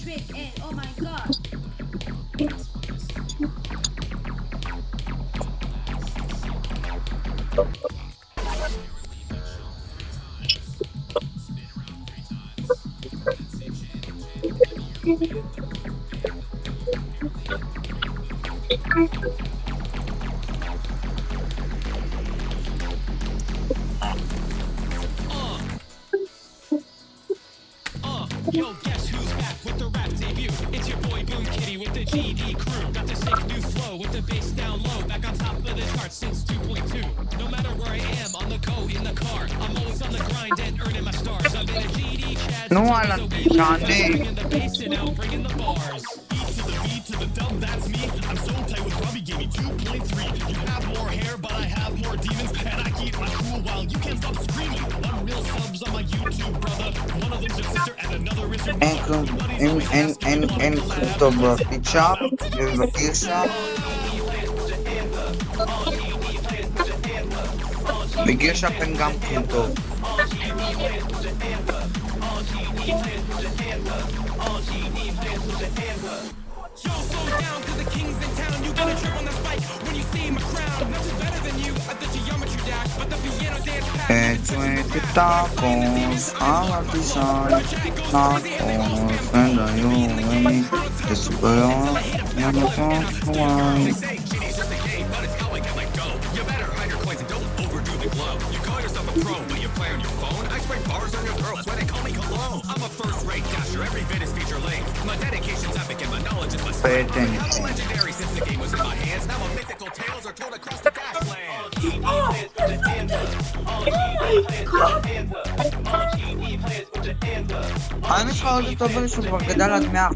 trick and oh my god. Yo, guess who's back with the rap debut? It's your boy Boom Kitty with the GD crew. Got the sick new flow with the bass down low. Back on top of the charts since 2.2. No matter where I am, on the go, in the car. I'm always on the grind and earning my stars. I've been a GD Chad No since I alam was a ni wee lad. Johnny. Bringing the bass and out, bringing the bars. E to the dub, that's me. I'm so tight with Robbie gave me 2.3. You have more hair, but I have more demons, and I keep my cool while you can't stop screaming. One real subs on my YouTube, brother. One of them's your sister, and another is your mother. En to Brocky Shop, yung Lucky Shop. Lucky Shop and Gam Punto. Yo, slow down to the kings in town. You gonna trip on the spike when you see my crown. Nothing's better than you at the geometry dash, but the piano dance pattern. 20 tacos, alatizan, tacos, and I only it's well, never thought Hawaii. Say GD's just a game, but it's how I get my dough. You better hide your coins and don't overdo the glow. You call yourself a pro, but you play on your phone. I spray bars on your girls when they call me cologne. I'm a first-rate dasher, every vid is feature length. My dedication's epic and my knowledge is my strength. I'm legendary since the game was in my hands. Now my mythical tales are told across the dash Ano sa audio to ba super kadalat niya?